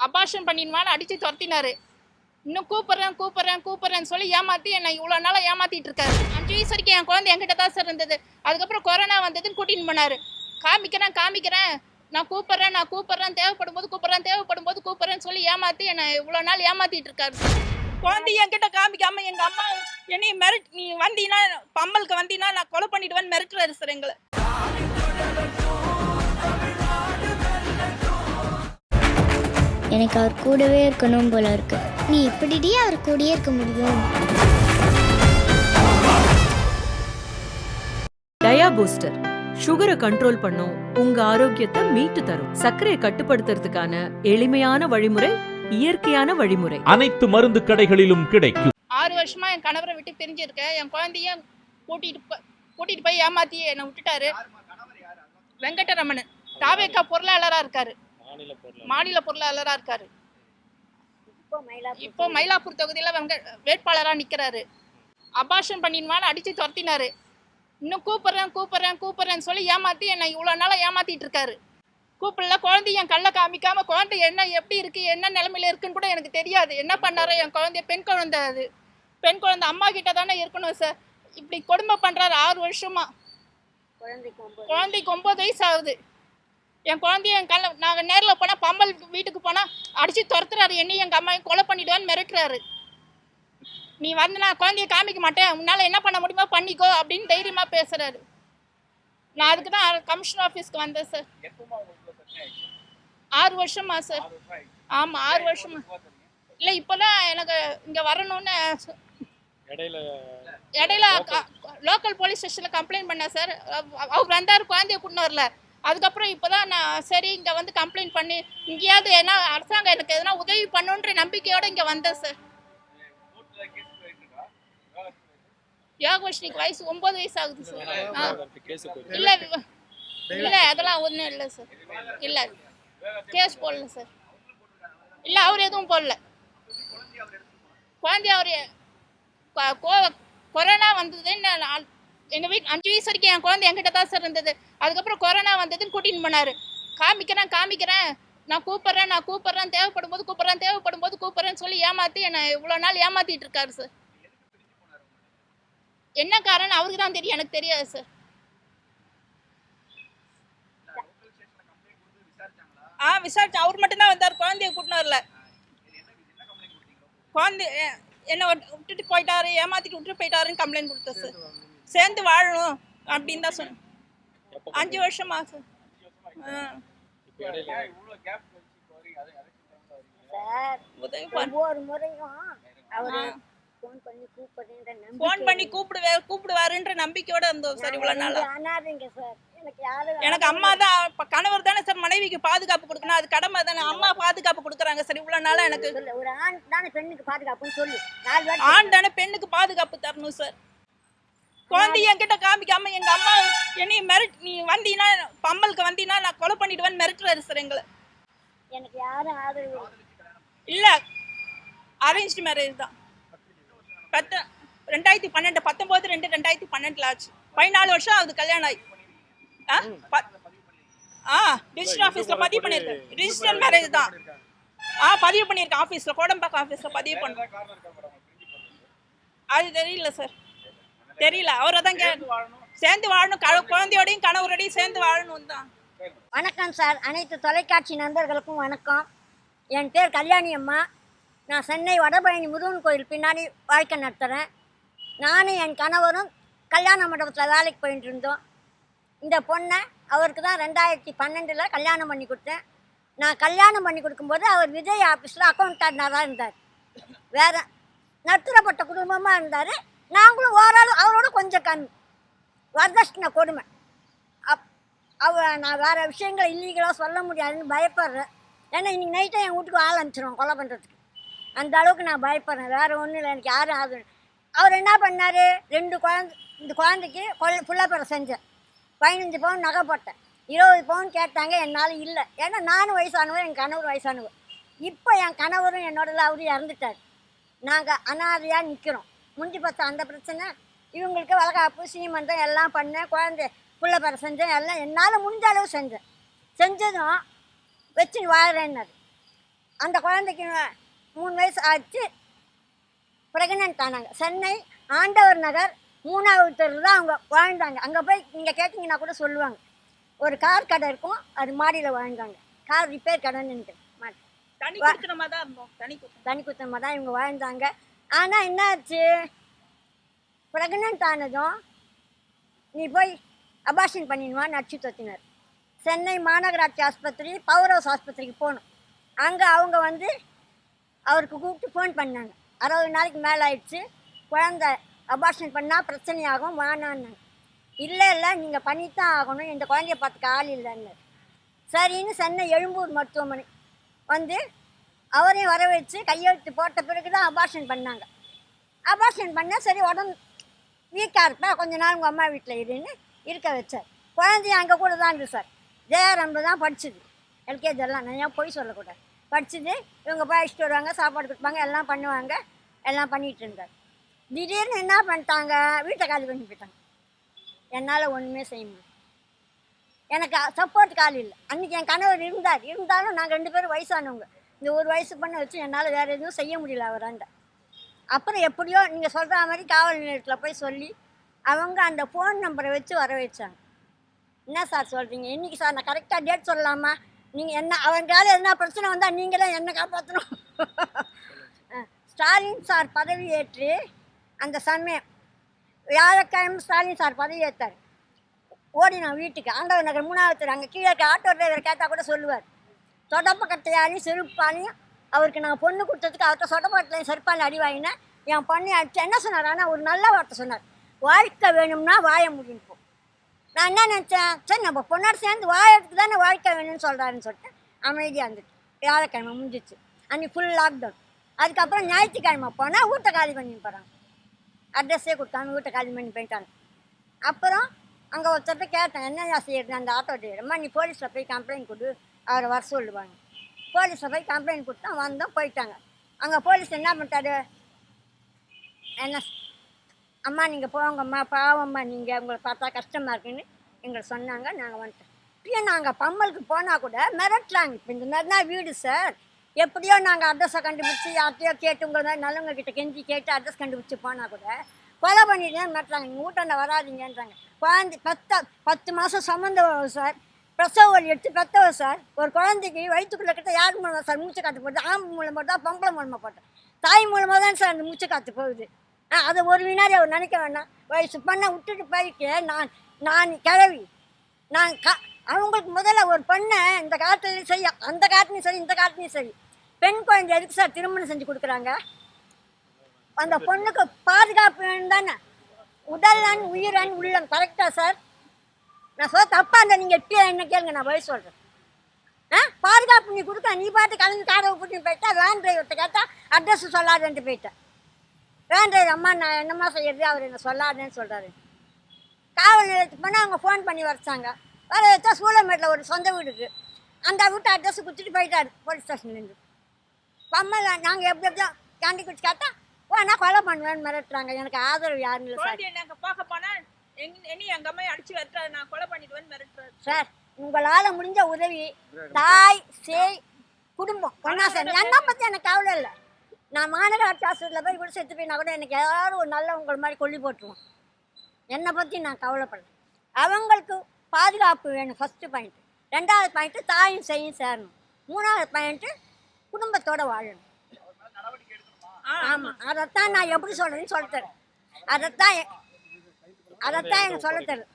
Abortion பண்ணிடுவான்னு அடித்து துரத்தினாரு. இன்னும் கூப்பிட்றேன்னு சொல்லி ஏமாற்றி என்னை இவ்வளோ நாளாக ஏமாற்றிட்டு இருக்காரு. 5 வயசு வரைக்கும் என் குழந்தை என்கிட்ட தான் சார் இருந்தது. அதுக்கப்புறம் கொரோனா வந்ததுன்னு கூட்டின்னு போனார். காமிக்கிறேன் நான் கூப்பிட்றேன் தேவைப்படும் போது கூப்பிட்றேன்னு சொல்லி ஏமாற்றி என்னை இவ்வளோ நாள் ஏமாற்றிட்டு இருக்காரு. குழந்தை என்கிட்ட காமிக்காம எங்கள் அம்மா என்னையும் நீ வந்தீங்கன்னா பம்பலுக்கு வந்தீங்கன்னா நான் கொலை பண்ணிடுவேன்னு மிரட்டுறாரு சார் எங்களை. எனக்கு அவர் கூடவே இருக்கணும் போல இருக்கு. நீ எப்படிடி அவர் கூடயே இருக்க முடியும்? டயா பூஸ்டர் சுகரை கண்ட்ரோல் பண்ணும், உங்க ஆரோக்கியத்தை மீட்டு தரும். சர்க்கரையை கட்டுப்படுத்துறதுக்கான எளிமையான வழிமுறை, இயற்கையான வழிமுறை. அனைத்து மருந்து கடைகளிலும் கிடைக்கும். 6 வருஷமா என் கணவரை விட்டு பிரிஞ்சிருக்கேன். என் குழந்தைய கூட்டிட்டு போய் ஏமாத்தி என்னை விட்டுட்டாரு. வெங்கடரமணன் தாவேக்கா பொருளாளராக இருக்காரு, மாநில பொருளாளராக இருக்காரு. இப்போ மயிலாப்பூர் தொகுதியில் வேட்பாளராக நிற்கிறாரு. அபார்ஷன் பண்ணிடுவான்னு அடித்து துரத்தினாரு. இன்னும் கூப்பிட்றேன்னு சொல்லி ஏமாற்றி என்னை இவ்வளோ நாளாக ஏமாற்றிட்டு இருக்காரு. கூப்பிடல, குழந்தைய என் கல்லை காமிக்காமல் குழந்தை என்ன எப்படி இருக்குது, என்ன நிலமையில இருக்குன்னு கூட எனக்கு தெரியாது. என்ன பண்ணாரோ என் குழந்தைய, பெண் குழந்தை, அது பெண் குழந்தை அம்மா கிட்ட தானே இருக்கணும் சார். இப்படி கொடுமை பண்ணுறாரு 6 வருஷமா. குழந்தைக்கு 9 வயசு ஆகுது. என் குழந்தைய என் கல்லை நாங்கள் நேரில் போனால் பம்பல் வீட்டுக்கு போனால் அடித்து துரத்துறாரு. என்னையும் எங்கள் அம்மாவையும் கொலை பண்ணிடுவான்னு மிரட்டுறாரு. நீ வந்து நான் குழந்தைய காமிக்க மாட்டேன், உன்னால் என்ன பண்ண முடியுமோ பண்ணிக்கோ அப்படின்னு தைரியமாக பேசுகிறாரு. நான் அதுக்கு தான் கமிஷனர் ஆஃபீஸ்க்கு வந்தேன் சார். 6 வருஷமா சார். ஆமாம் 6 வருஷமா. இல்லை இப்போதான் எனக்கு இங்கே வரணும்னு இடையில லோக்கல் போலீஸ் ஸ்டேஷனில் கம்ப்ளைண்ட் பண்ணேன் சார். அவர் வந்தார், குழந்தைய கொண்டு வரல. அதுக்கப்புறம் இப்போ தான் நான் சரி இங்கே வந்து கம்ப்ளைண்ட் பண்ணி இங்கேயாவது ஏன்னா அரசாங்கம் எனக்கு எதனா உதவி பண்ணுன்ற நம்பிக்கையோடு இங்கே வந்தேன் சார். யோகவர்ஷினிக்கு வயசு 9 வயசு ஆகுது சார். இல்லை அதெல்லாம் ஒன்றும் இல்லை சார். இல்லை கேஸ் போடல சார். இல்லை அவர் எதுவும் போடல. குழந்தை அவர் கொரோனா வந்ததுன்னு எங்கள் வீட்டு 5 வயசு வரைக்கும் என் குழந்தை என்கிட்ட தான் சார் இருந்தது. அதுக்கப்புறம் கொரோனா வந்ததுன்னு கூட்டின்னு போனார். காமிக்கிறேன் நான் கூப்பிட்றேன் தேவைப்படும் போது கூப்பிட்றேன்னு சொல்லி ஏமாற்றி என்னை இவ்வளோ நாள் ஏமாற்றிட்டு இருக்காரு சார். என்ன காரணம் அவருக்கு தான் தெரியும், எனக்கு தெரியாது சார். விசாரிச்சு அவர் மட்டும்தான் வந்தார், குழந்தைய கூட்டின்னு வரல. குழந்தை என்னை விட்டுட்டு போயிட்டாரு, ஏமாத்திட்டு விட்டுட்டு போயிட்டாருன்னு கம்ப்ளைண்ட் கொடுத்தேன் சார். சேர்ந்து வாழணும் அப்படின்னு தான் சொன்னேன். 5 வருஷமா சார். ஒவ்வொரு முறையும் அவர் ஃபோன் பண்ணி கூப்பிடுவாருன்ற நம்பிக்கையோட இருந்தோம் சார் இவ்வளவு நாளா. எனக்கு அம்மா தான், கணவர் தானே சார் மனைவிக்கு பாதுகாப்பு கொடுக்கணும், அது கடமை தானே. அம்மா பாதுகாப்பு கொடுக்குறாங்க சார் இவ்வளவு நாளா. எனக்கு ஒரு ஆண் தானே பெண்ணுக்கு பாதுகாப்புன்னு சொல்லி, ஆண் தானே பெண்ணுக்கு பாதுகாப்பு தரணும் சார். குழந்தைய என்கிட்ட காமிக்காம எங்க அம்மா என்னையும் நீ வந்தீங்கன்னா பம்பலுக்கு வந்தீங்கன்னா நான் கொலை பண்ணிடுவேன்னு மிரட்டுறாரு சார் எங்களை. எனக்கு யாரும் ஆதரவு இல்லை, அரேஞ்ச்டு மேரேஜ் தான். 2012 19/2/2012 ஆச்சு. 14 வருஷம் ஆகுது கல்யாணம் ஆகி. ரிஜிஸ்டர் ஆஃபீஸில் பதிவு பண்ணியிருக்கேன். ரிஜிஸ்டர் மேரேஜ் தான். பதிவு பண்ணியிருக்கேன் ஆஃபீஸில், கோடம்பாக்கம் ஆஃபீஸில் பதிவு பண்ணேன். அது தெரியல சார், தெரியல. அவரை தான் சேர்ந்து வாழணும், குழந்தையோடையும் கணவரோடையும் சேர்ந்து வாழணும் தான். வணக்கம் சார். அனைத்து தொலைக்காட்சி நண்பர்களுக்கும் வணக்கம். என் பேர் கல்யாணி அம்மா. நான் சென்னை வடபழனி முருகன் கோயில் பின்னாடி வாழ்க்கை நடத்துகிறேன். நானும் என் கணவரும் கல்யாண மண்டபத்தில் வேலைக்கு போயிட்டு இருந்தோம். இந்த பொண்ணை அவருக்கு தான் 2012 கல்யாணம் பண்ணி கொடுத்தேன். நான் கல்யாணம் பண்ணி கொடுக்கும்போது அவர் விஜய் ஆஃபீஸில் அக்கௌண்டண்டாக இருந்தார். வேறு நடுத்தரப்பட்ட குடும்பமாக இருந்தார். நாங்களும் ஓரளவு அவரோட கொஞ்சம் கம்மி. வரதட்சணை கொடுமை. நான் வேறு விஷயங்கள் இல்லீகலாக சொல்ல முடியாதுன்னு பயப்படுறேன். ஏன்னா இன்றைக்கி நைட்டை என் வீட்டுக்கு ஆள் அனுப்பிச்சிடுவோம் கொலை பண்ணுறதுக்கு. அந்த அளவுக்கு நான் பயப்படுறேன். வேறு ஒன்றும் இல்லை, எனக்கு யாரும் ஆகுது. அவர் என்ன பண்ணார், 2 குழந்தை, இந்த குழந்தைக்கு புள்ளப்பெற செஞ்சேன். 15 பவுன் நகை போட்டேன். 20 பவுன் கேட்டாங்க, என்னால் இல்லை. ஏன்னா நானும் வயசானவர், என் கணவர் வயசானவர். இப்போ என் கணவரும் என்னோட அவரும் இறந்துட்டார். நாங்கள் அனாதையாக நிற்கிறோம். முடிஞ்சு பார்த்தா அந்த பிரச்சனை. இவங்களுக்கு வளகாப்பு சீமந்தம் எல்லாம் பண்ணேன். குழந்தை புள்ளப்பெற செஞ்சேன். எல்லாம் என்னால் முடிஞ்ச அளவு செஞ்சேன். செஞ்சதும் வச்சு வாழறேன்னாரு. அந்த குழந்தைக்கு 3 வயசு ஆச்சு, ப்ரெக்னென்ட் ஆனாங்க. சென்னை ஆண்டவர் நகர் 3வது தெரு தான் அவங்க வாழ்ந்தாங்க. அங்கே போய் நீங்கள் கேட்டிங்கன்னா கூட சொல்லுவாங்க. ஒரு கார் கடை இருக்கும், அது மாடியில் வாழ்ந்தாங்க. கார் ரிப்பேர் கடைன்னு நினைக்கிறேன். தனி குத்தனமா தான் இருந்தோம். தனி குத்தமாக தான் இவங்க வாழ்ந்தாங்க. ஆனால் என்னாச்சு, ப்ரெக்னென்ட் ஆனதும் நீ போய் அபார்ஷன் பண்ணிடுவான்னு அடிச்சு தொத்தினார். சென்னை மாநகராட்சி ஆஸ்பத்திரி, பவர் ஹவுஸ் ஆஸ்பத்திரிக்கு போகணும். அங்கே அவங்க வந்து அவருக்கு கூப்பிட்டு ஃபோன் பண்ணாங்க. 60 நாளைக்கு மேலே ஆயிடுச்சு, குழந்தை அபார்ஷன் பண்ணால் பிரச்சனையாகும், வானான்னு. இல்லை நீங்கள் பண்ணித்தான் ஆகணும், இந்த குழந்தைய பார்த்துக்க ஆள் இல்லைன்னு. சரின்னு சென்னை எழும்பூர் மருத்துவமனை வந்து அவரையும் வர வச்சு கையெழுத்து போட்ட பிறகு தான் அபார்ஷன் பண்ணாங்க. அபார்ஷன் பண்ணால் சரி, உடம்பு வீக்காக இருப்பேன், கொஞ்ச நாள் உங்கள் அம்மா வீட்டில் இருன்னு இருக்க வச்சார். குழந்தைய அங்கே கூட தான் இருந்து சார். ஜெயாரம்பில் தான் படிச்சுது, எல்கேஜி எல்லாம். நான் ஏன் போய் சொல்லக்கூடாது. படிச்சுது, இவங்க போய் அழைச்சிட்டு வருவாங்க, சாப்பாடு கொடுப்பாங்க, எல்லாம் பண்ணுவாங்க, எல்லாம் பண்ணிகிட்டு இருந்தார். திடீர்னு என்ன பண்ணிட்டாங்க, வீட்டை காலி பண்ணி போயிட்டாங்க. என்னால் ஒன்றுமே செய்ய முடியும். எனக்கு சப்போர்ட் கால் இல்லை. அன்றைக்கி என் கணவர் இருந்தாலும் நாங்கள் 2 பேரும் வயசானவங்க. இந்த ஒரு வயசு பண்ண வச்சு என்னால் வேறு எதுவும் செய்ய முடியல அவராண்ட. அப்புறம் எப்படியோ நீங்கள் சொல்கிற மாதிரி காவல் நிலையத்தில் போய் சொல்லி அவங்க அந்த ஃபோன் நம்பரை வச்சு வர வச்சாங்க. என்ன சார் சொல்கிறீங்க, இன்றைக்கி சார் நான் கரெக்டாக டேட் சொல்லலாமா? நீங்கள் என்ன அவங்களால எதனா பிரச்சனை வந்தால் நீங்கள் தான் என்னை காப்பாற்றணும். ஸ்டாலின் சார் பதவி ஏற்று அந்த சமயம் வியாழக்கிழமை ஸ்டாலின் சார் பதவி ஏற்றார். ஓடி நான் வீட்டுக்கு ஆண்டவர் நகர் 3வது தெரு, அங்கே கீழே இருக்க ஆட்டோ டிரைவர் கேட்டால் கூட சொல்லுவார். சொடப்ப கட்டையாலையும் செருப்பாலையும் அவருக்கு நான் பொண்ணு கொடுத்ததுக்கு அவர்கிட்ட சொடப்பக்கட்டையும் செருப்பாலையும் அடி வாங்கினேன். என் பொண்ணை அடிச்சு என்ன சொன்னார், ஆனால் ஒரு நல்ல வார்த்தை சொன்னார், வாழ்க்கை வேணும்னா வாய முடியும். போ. நான் என்ன நினச்சேன், சரி நம்ம பொண்ணாடு சேர்ந்து வாயத்துக்கு தானே வாழ்க்கை வேணும்னு சொல்கிறாருன்னு சொல்லிட்டு அமைதியாக இருந்துட்டு வியாழக்கிழமை முடிஞ்சிச்சு. அன்றைக்கி ஃபுல் லாக்டவுன். அதுக்கப்புறம் ஞாயிற்றுக்கிழமை போனால் வீட்டை காலி பண்ணி போகிறாங்க. அட்ரஸே கொடுத்தாங்க, வீட்டை காலி பண்ணி போயிட்டாங்க. அப்புறம் அங்கே ஒருத்தர்கிட்ட கேட்டேன், என்ன செய்யறது அந்த ஆட்டோ டிரைவரம்மா, நீ போலீஸில் போய் கம்ப்ளைண்ட் கொடு, அவரை வர சொல்லுவாங்க. போலீஸில் போய் கம்ப்ளைண்ட் கொடுத்தா வந்தோம், போயிட்டாங்க. அங்கே போலீஸ் என்ன பண்ணிட்டாரு, என்ன அம்மா நீங்கள் போங்கம்மா, பாவம்மா, நீங்கள் உங்களை பார்த்தா கஷ்டமாக இருக்குன்னு எங்களை சொன்னாங்க. நாங்கள் வந்துட்டோம். இப்பயே நாங்கள் பம்மலுக்கு போனால் கூட மிரட்டுறாங்க. இப்போ இந்த மாதிரி தான் வீடு சார், எப்படியோ நாங்கள் அட்ரஸை கண்டுபிடிச்சி யார்கிட்டையோ கேட்டு உங்களை மாதிரி நல்லவங்க கிட்ட கெஞ்சி கேட்டு அட்ரஸ் கண்டுபிடிச்சி போனால் கூட கொலை பண்ணிட்டு மிரட்டுறாங்க, நீங்கள் வீட்டாண்ட வராதிங்கன்றாங்க. குழந்தை 10 மாதம் சம்மந்தம் சார், பிரசவ வலி எடுத்து பெற்றவர் சார். ஒரு குழந்தைக்கு வயிற்றுக்குள்ளே கிட்ட யார் மூலமாக சார் மூச்சு காற்று போட்டு, ஆம்பு மூலமாக தான் பொம்பளை மூலமாக போட்டேன், தாய் மூலமாக தான் சார் அந்த மூச்சு காற்று போகுது. அதை ஒரு வினாடி அவர் நினைக்க வேண்டாம். வயசு பண்ண விட்டுட்டு போயிட்டு நான் கிளவி நான் அவங்களுக்கு முதல்ல ஒரு பெண்ணை இந்த காலத்துலையும் சரி, அந்த காலத்துலையும் சரி, இந்த காலத்துலையும் சரி, பெண் குழந்தை எதுக்கு சார் திருமணம் செஞ்சு கொடுக்குறாங்க? அந்த பொண்ணுக்கு பாதுகாப்பு வேணும் தானே, உடலன் உயிரன் உள்ளம். கரெக்டாக சார்? நான் சொல்ல தப்பா இருந்தால் நீங்கள் எப்படியா என்ன கேளுங்க, நான் பதில் சொல்கிறேன். பாதுகாப்பு நீ கொடுக்க, நீ பாட்டு கலந்து காடவை கூட்டின்னு போயிட்டா, வேன் டிரைவர்கிட்ட கேட்டால் அட்ரஸ் சொல்லாதுன்ட்டு போயிட்டேன். வேன் டிரைவர் அம்மா நான் என்னம்மா செய்யறது, அவர் என்ன சொல்லாதுன்னு சொல்கிறாரு. காவல் நிலையத்துக்கு போனால் அவங்க ஃபோன் பண்ணி வரைச்சாங்க. வர வச்சா சூளமேட்டில் ஒரு சொந்த வீடுக்கு அந்த வீட்டு அட்ரஸ் கொடுத்துட்டு போயிட்டாரு போலீஸ் ஸ்டேஷன்லேருந்து. பம்மல் நாங்கள் எப்படி எப்படியோ கேண்டி குடிச்சு கேட்டால் நான் கொலை பண்ணுவேன்னு மிரட்டுறாங்க. எனக்கு ஆதரவு யாரும் இல்லை சார். நாங்கள் பார்க்க போனால் எங்கள் அம்மையை அடிச்சு வரட்டாரு, நான் கொலை பண்ணிடுவேன்னு மிரட்டுறாரு சார். உங்களால் முடிஞ்ச உதவி தாய் சேய் குடும்பம் ஒன்றா சார். என்னை பற்றி எனக்கு கவலை இல்லை. நான் மாநகராட்சி ஆஸ்பத்திரியில் போய் கூட செத்து போயினா கூட எனக்கு யாரும் ஒரு நல்ல உங்கள் மாதிரி கொல்லி போட்டுருவோம். என்னை பற்றி நான் கவலைப்படுறேன். அவங்களுக்கு பாதுகாப்பு வேணும் ஃபஸ்ட்டு பாயிண்ட்டு. 2வது பாயிண்ட்டு தாயும் செய்யும் சேரணும். 3வது பாயிண்ட்டு குடும்பத்தோடு வாழணும். ஆமாம், அதைத்தான் நான் எப்படி சொல்கிறேன்னு சொல்லித்தரேன். அதைத்தான் எனக்கு சொல்லித்தரேன்.